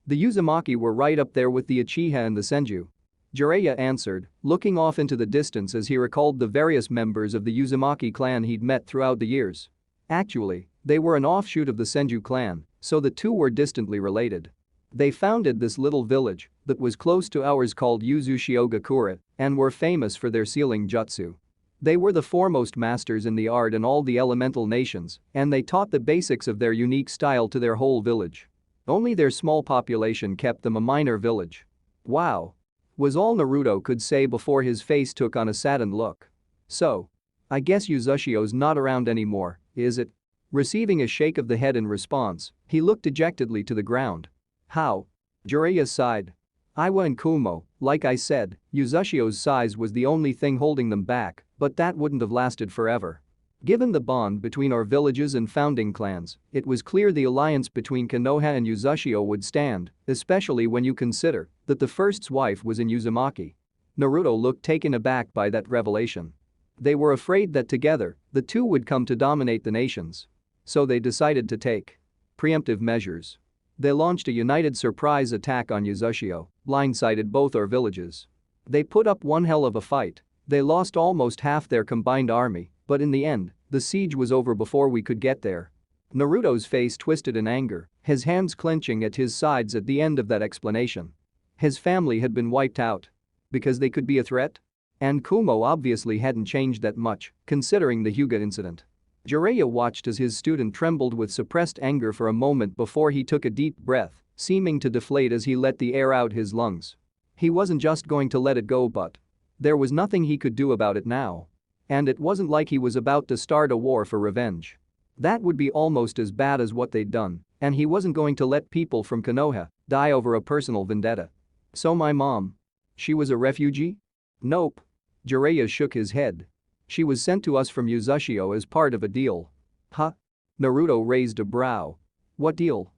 The Uzumaki were right up there with the Uchiha and the Senju. Jiraiya answered, looking off into the distance as he recalled the various members of the Uzumaki clan he'd met throughout the years. Actually, they were an offshoot of the Senju clan, so the two were distantly related. They founded this little village that was close to ours called Uzushioga-kura and were famous for their sealing jutsu. They were the foremost masters in the art in all the elemental nations, and they taught the basics of their unique style to their whole village. Only their small population kept them a minor village. Wow. Was all Naruto could say before his face took on a saddened look. So. I guess Uzushio's not around anymore, is it? Receiving a shake of the head in response, he looked dejectedly to the ground. How? Jiraiya sighed. Iwa and Kumo, like I said, Uzushio's size was the only thing holding them back, but that wouldn't have lasted forever. Given the bond between our villages and founding clans, it was clear the alliance between Konoha and Uzushio would stand, especially when you consider that the first's wife was in Uzumaki. Naruto looked taken aback by that revelation. They were afraid that together, the two would come to dominate the nations. So they decided to take preemptive measures. They launched a united surprise attack on Uzushio, blindsided both our villages. They put up one hell of a fight. They lost almost half their combined army, but in the end, the siege was over before we could get there. Naruto's face twisted in anger, his hands clenching at his sides at the end of that explanation. His family had been wiped out. Because they could be a threat? And Kumo obviously hadn't changed that much, considering the Hyuga incident. Jiraiya watched as his student trembled with suppressed anger for a moment before he took a deep breath, seeming to deflate as he let the air out his lungs. He wasn't just going to let it go, but there was nothing he could do about it now. And it wasn't like he was about to start a war for revenge. That would be almost as bad as what they'd done, and he wasn't going to let people from Konoha die over a personal vendetta. So my mom? She was a refugee? Nope. Jiraiya shook his head. She was sent to us from Uzushio as part of a deal. Huh? Naruto raised a brow. What deal?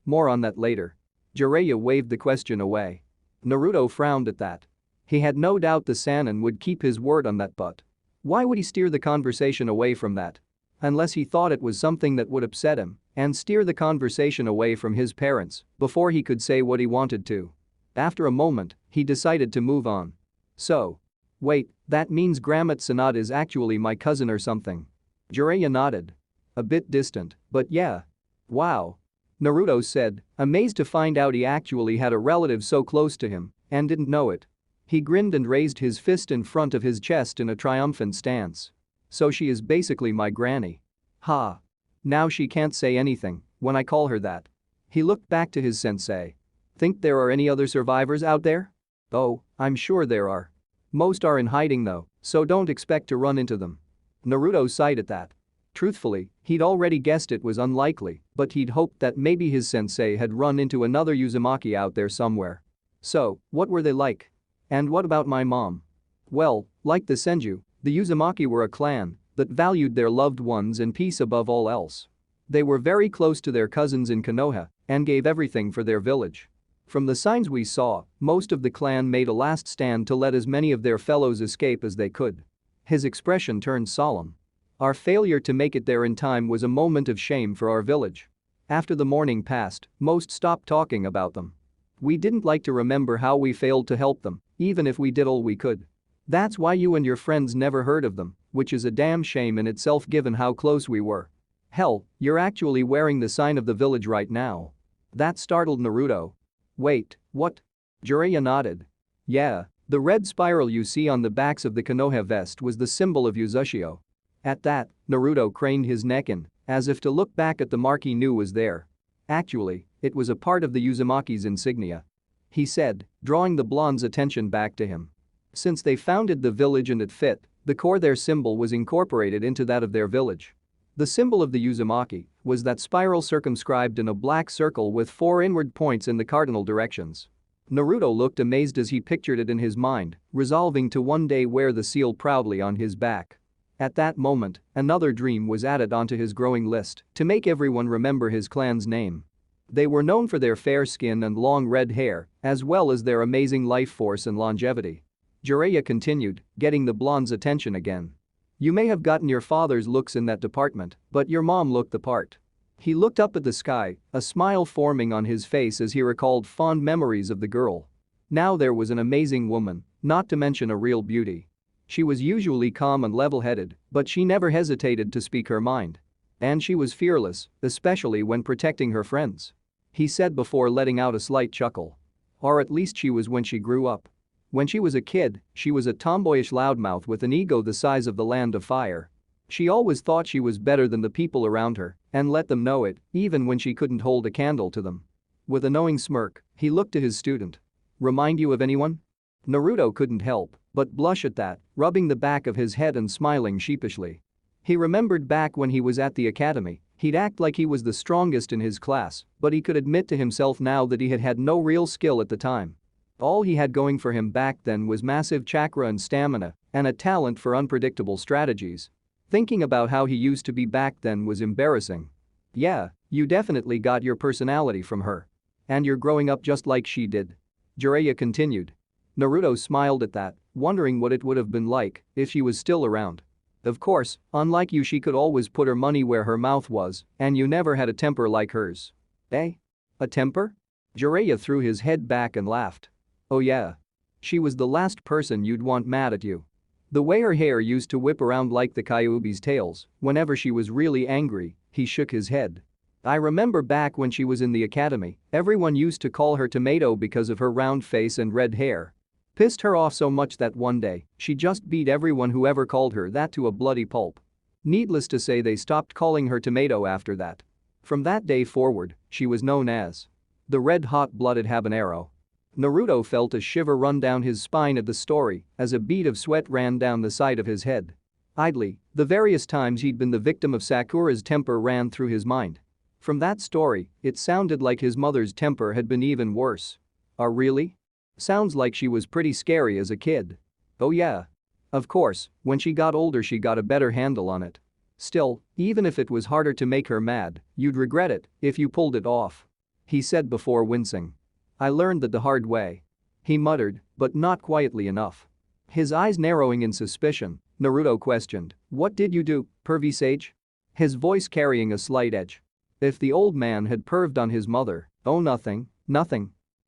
More on that later. Jiraiya waved the question away. Naruto frowned at that. He had no doubt the Sannin would keep his word on that, but why would he steer the conversation away from that? Unless he thought it was something that would upset him and steer the conversation away from his parents before he could say what he wanted to. After a moment, he decided to move on. So. Wait, that means Grammat Sanad is actually my cousin or something. Jiraiya nodded. A bit distant, but yeah. Wow. Naruto said, amazed to find out he actually had a relative so close to him and didn't know it. He grinned and raised his fist in front of his chest in a triumphant stance. So she is basically my granny. Ha. Now she can't say anything when I call her that. He looked back to his sensei. Think there are any other survivors out there? Oh, I'm sure there are. Most are in hiding though, so don't expect to run into them. Naruto sighed at that. Truthfully, he'd already guessed it was unlikely, but he'd hoped that maybe his sensei had run into another Uzumaki out there somewhere. So, what were they like? And what about my mom? Well, like the Senju, the Uzumaki were a clan that valued their loved ones and peace above all else. They were very close to their cousins in Konoha and gave everything for their village. From the signs we saw, most of the clan made a last stand to let as many of their fellows escape as they could. His expression turned solemn. Our failure to make it there in time was a moment of shame for our village. After the morning passed, most stopped talking about them. We didn't like to remember how we failed to help them, even if we did all we could. That's why you and your friends never heard of them, which is a damn shame in itself given how close we were. Hell, you're actually wearing the sign of the village right now. That startled Naruto. Wait, what? Jiraiya nodded. Yeah, the red spiral you see on the backs of the Konoha vest was the symbol of Uzushio. At that, Naruto craned his neck in, as if to look back at the mark he knew was there. Actually, it was a part of the Uzumaki's insignia. He said, drawing the blonde's attention back to him. Since they founded the village and it fit, the core their symbol was incorporated into that of their village. The symbol of the Uzumaki was that spiral circumscribed in a black circle with 4 inward points in the cardinal directions. Naruto looked amazed as he pictured it in his mind, resolving to one day wear the seal proudly on his back. At that moment, another dream was added onto his growing list to make everyone remember his clan's name. They were known for their fair skin and long red hair, as well as their amazing life force and longevity. Jiraiya continued, getting the blonde's attention again. You may have gotten your father's looks in that department, but your mom looked the part. He looked up at the sky, a smile forming on his face as he recalled fond memories of the girl. Now there was an amazing woman, not to mention a real beauty. She was usually calm and level-headed, but she never hesitated to speak her mind. And she was fearless, especially when protecting her friends. He said before letting out a slight chuckle. Or at least she was when she grew up. When she was a kid, she was a tomboyish loudmouth with an ego the size of the land of fire. She always thought she was better than the people around her and let them know it, even when she couldn't hold a candle to them. With a knowing smirk, he looked to his student. "Remind you of anyone?" Naruto couldn't help but blush at that, rubbing the back of his head and smiling sheepishly. He remembered back when he was at the academy, he'd act like he was the strongest in his class, but he could admit to himself now that he had had no real skill at the time. All he had going for him back then was massive chakra and stamina and a talent for unpredictable strategies. Thinking about how he used to be back then was embarrassing. "Yeah, you definitely got your personality from her. And you're growing up just like she did." Jiraiya continued. Naruto smiled at that, wondering what it would have been like if she was still around. "Of course, unlike you, she could always put her money where her mouth was, and you never had a temper like hers." "Eh? A temper?" Jiraiya threw his head back and laughed. "Oh yeah. She was the last person you'd want mad at you. The way her hair used to whip around like the Kyuubi's tails whenever she was really angry." He shook his head. "I remember back when she was in the academy, everyone used to call her Tomato because of her round face and red hair. Pissed her off so much that one day, she just beat everyone who ever called her that to a bloody pulp. Needless to say, they stopped calling her Tomato after that. From that day forward, she was known as the red-hot-blooded habanero." Naruto felt a shiver run down his spine at the story as a bead of sweat ran down the side of his head. Idly, the various times he'd been the victim of Sakura's temper ran through his mind. From that story, it sounded like his mother's temper had been even worse. "Oh really? Sounds like she was pretty scary as a kid." "Oh yeah. Of course, when she got older she got a better handle on it. Still, even if it was harder to make her mad, you'd regret it if you pulled it off," he said before wincing. "I learned that the hard way," he muttered, but not quietly enough. His eyes narrowing in suspicion, Naruto questioned, "What did you do, pervy sage?" His voice carrying a slight edge. If the old man had perved on his mother, "Oh nothing.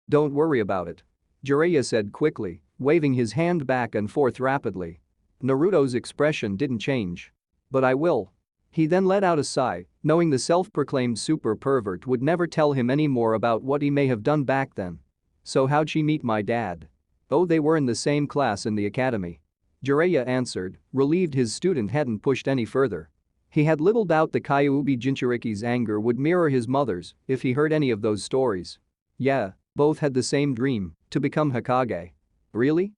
Don't worry about it," Jiraiya said quickly, waving his hand back and forth rapidly. Naruto's expression didn't change. "But I will." He then let out a sigh, knowing the self-proclaimed super pervert would never tell him any more about what he may have done back then. "So how'd she meet my dad?" "Oh, they were in the same class in the academy," Jiraiya answered, relieved his student hadn't pushed any further. He had little doubt the Kyuubi Jinchuriki's anger would mirror his mother's if he heard any of those stories. "Yeah, both had the same dream, to become Hokage." "Really?"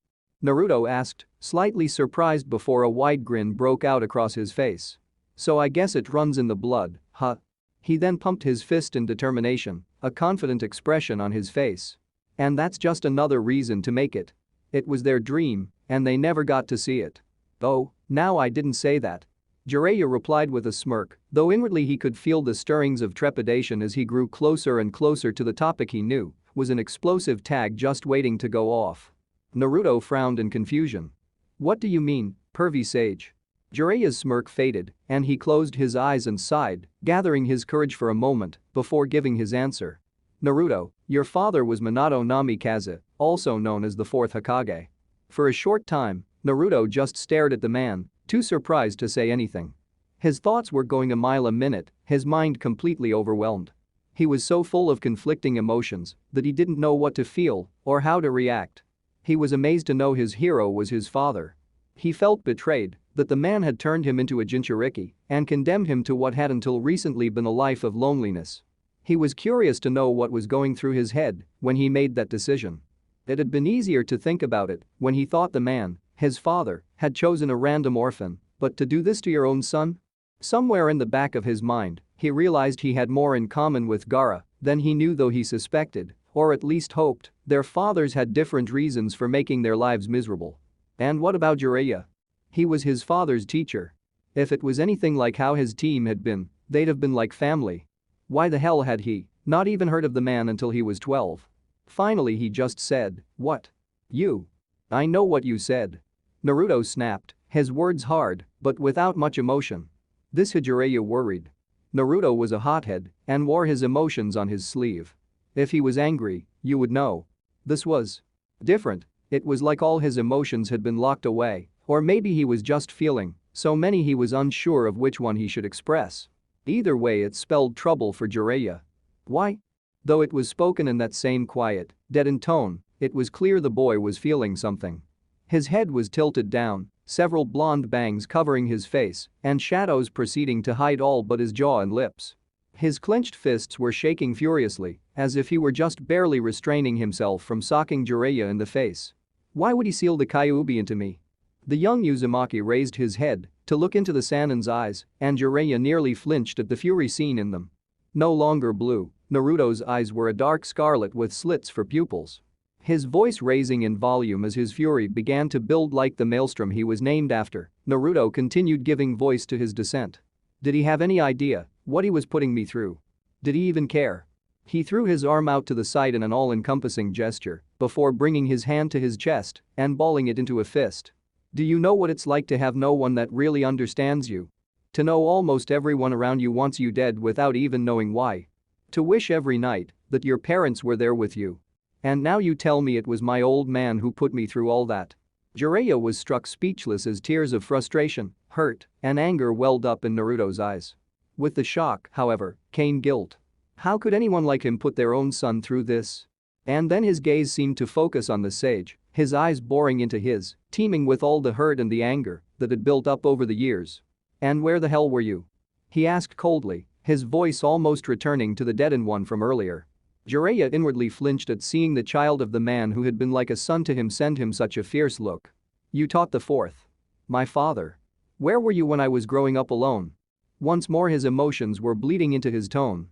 Naruto asked, slightly surprised before a wide grin broke out across his face. "So I guess it runs in the blood, huh?" He then pumped his fist in determination, a confident expression on his face. "And that's just another reason to make it. It was their dream, and they never got to see it." "Oh, now I didn't say that," Jiraiya replied with a smirk, though inwardly he could feel the stirrings of trepidation as he grew closer and closer to the topic he knew was an explosive tag just waiting to go off. Naruto frowned in confusion. "What do you mean, pervy sage?" Jiraiya's smirk faded, and he closed his eyes and sighed, gathering his courage for a moment before giving his answer. "Naruto, your father was Minato Namikaze, also known as the fourth Hokage." For a short time, Naruto just stared at the man, too surprised to say anything. His thoughts were going a mile a minute, his mind completely overwhelmed. He was so full of conflicting emotions that he didn't know what to feel or how to react. He was amazed to know his hero was his father. He felt betrayed that the man had turned him into a Jinchuriki and condemned him to what had until recently been a life of loneliness. He was curious to know what was going through his head when he made that decision. It had been easier to think about it when he thought the man, his father, had chosen a random orphan, but to do this to your own son? Somewhere in the back of his mind, he realized he had more in common with Gaara than he knew, though he suspected, or at least hoped, their fathers had different reasons for making their lives miserable. And what about Jiraiya? He was his father's teacher. If it was anything like how his team had been, they'd have been like family. Why the hell had he not even heard of the man until he was 12? Finally he just said, "What? You? I know what you said." Naruto snapped, his words hard, but without much emotion. This had Jiraiya worried. Naruto was a hothead and wore his emotions on his sleeve. If he was angry, you would know. This was different. It was like all his emotions had been locked away, or maybe he was just feeling so many he was unsure of which one he should express. Either way, it spelled trouble for Jiraiya. "Why?" Though it was spoken in that same quiet, deadened tone, It was clear the boy was feeling something. His head was tilted down, several blonde bangs covering his face, and shadows proceeding to hide all but his jaw and lips. His clenched fists were shaking furiously, as if he were just barely restraining himself from socking Jiraiya in the face. Why would he seal the Kyuubi into me? The young Uzumaki raised his head to look into the Sanin's eyes, and Jiraiya nearly flinched at the fury seen in them. No longer blue, Naruto's eyes were a dark scarlet with slits for pupils. His voice raising in volume as his fury began to build like the maelstrom he was named after, Naruto continued giving voice to his dissent. Did he have any idea what he was putting me through? Did he even care? He threw his arm out to the side in an all-encompassing gesture before bringing his hand to his chest and balling it into a fist. Do you know what it's like to have no one that really understands you? To know almost everyone around you wants you dead without even knowing why? To wish every night that your parents were there with you? And now you tell me it was my old man who put me through all that? Jiraiya was struck speechless as tears of frustration, hurt, and anger welled up in Naruto's eyes. With the shock, however, came guilt. How could anyone like him put their own son through this? And then his gaze seemed to focus on the sage, his eyes boring into his, teeming with all the hurt and the anger that had built up over the years. And where the hell were you? He asked coldly, his voice almost returning to the deadened one from earlier. Jiraiya inwardly flinched at seeing the child of the man who had been like a son to him send him such a fierce look. You taught the fourth. My father. Where were you when I was growing up alone? Once more his emotions were bleeding into his tone.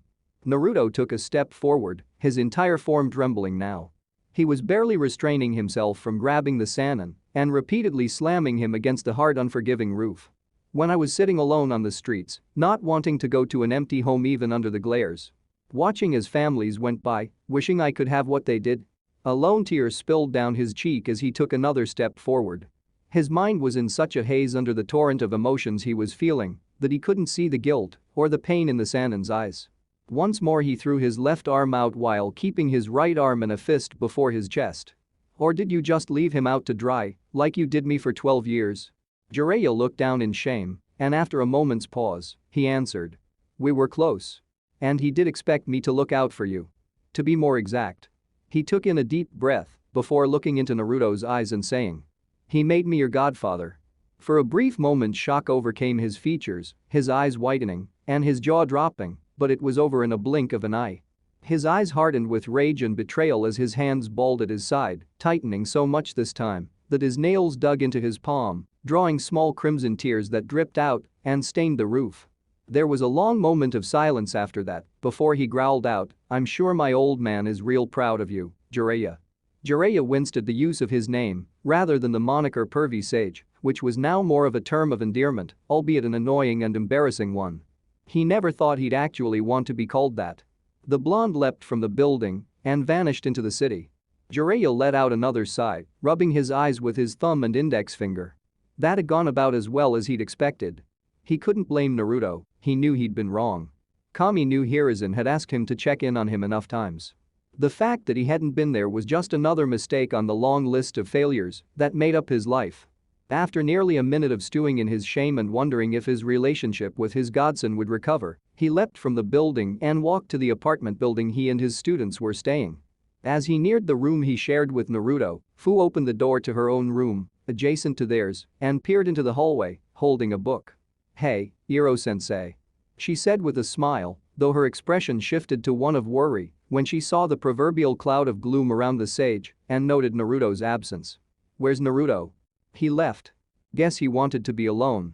Naruto took a step forward, his entire form trembling now. He was barely restraining himself from grabbing the Sannin and repeatedly slamming him against the hard unforgiving roof. When I was sitting alone on the streets, not wanting to go to an empty home even under the glares. Watching as families went by, wishing I could have what they did. A lone tear spilled down his cheek as he took another step forward. His mind was in such a haze under the torrent of emotions he was feeling that he couldn't see the guilt or the pain in the Sanin's eyes. Once more he threw his left arm out while keeping his right arm in a fist before his chest. Or did you just leave him out to dry, like you did me for 12 years? Jiraiya looked down in shame, and after a moment's pause, he answered. We were close. And he did expect me to look out for you. To be more exact. He took in a deep breath before looking into Naruto's eyes and saying. He made me your godfather. For a brief moment shock overcame his features, his eyes whitening, and his jaw dropping, but it was over in a blink of an eye. His eyes hardened with rage and betrayal as his hands balled at his side, tightening so much this time that his nails dug into his palm, drawing small crimson tears that dripped out and stained the roof. There was a long moment of silence after that before he growled out, I'm sure my old man is real proud of you, Jiraiya. Jiraiya winced at the use of his name rather than the moniker Pervy Sage, which was now more of a term of endearment, albeit an annoying and embarrassing one. He never thought he'd actually want to be called that. The blonde leapt from the building and vanished into the city. Jiraiya let out another sigh, rubbing his eyes with his thumb and index finger. That had gone about as well as he'd expected. He couldn't blame Naruto, he knew he'd been wrong. Kami knew Hiruzen had asked him to check in on him enough times. The fact that he hadn't been there was just another mistake on the long list of failures that made up his life. After nearly a minute of stewing in his shame and wondering if his relationship with his godson would recover, he leapt from the building and walked to the apartment building he and his students were staying. As he neared the room he shared with Naruto, Fu opened the door to her own room, adjacent to theirs, and peered into the hallway, holding a book. Hey, Iro-sensei. She said with a smile, though her expression shifted to one of worry when she saw the proverbial cloud of gloom around the sage and noted Naruto's absence. Where's Naruto? He left. Guess he wanted to be alone.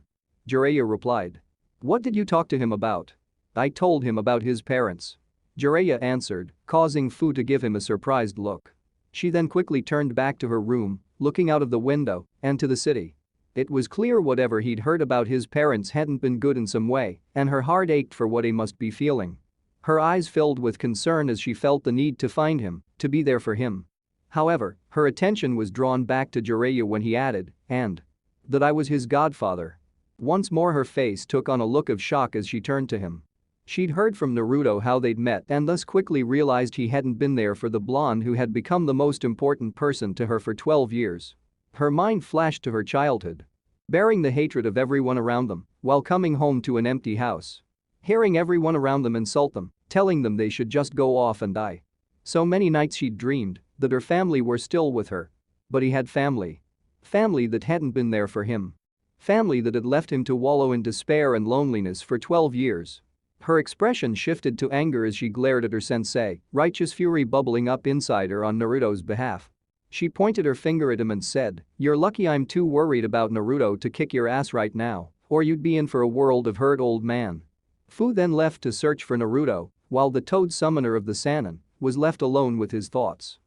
Jiraiya replied. What did you talk to him about? I told him about his parents. Jiraiya answered, causing Fu to give him a surprised look. She then quickly turned back to her room, looking out of the window and to the city. It was clear whatever he'd heard about his parents hadn't been good in some way, and her heart ached for what he must be feeling. Her eyes filled with concern as she felt the need to find him, to be there for him. However, her attention was drawn back to Jiraiya when he added, and that I was his godfather. Once more her face took on a look of shock as she turned to him. She'd heard from Naruto how they'd met and thus quickly realized he hadn't been there for the blonde who had become the most important person to her for 12 years. Her mind flashed to her childhood. Bearing the hatred of everyone around them while coming home to an empty house. Hearing everyone around them insult them, telling them they should just go off and die. So many nights she'd dreamed that her family were still with her. But he had family. Family that hadn't been there for him. Family that had left him to wallow in despair and loneliness for 12 years. Her expression shifted to anger as she glared at her sensei, righteous fury bubbling up inside her on Naruto's behalf. She pointed her finger at him and said, "You're lucky I'm too worried about Naruto to kick your ass right now, or you'd be in for a world of hurt, old man." Fu then left to search for Naruto, while the Toad Summoner of the Sannin was left alone with his thoughts.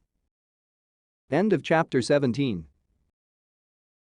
End of chapter 17.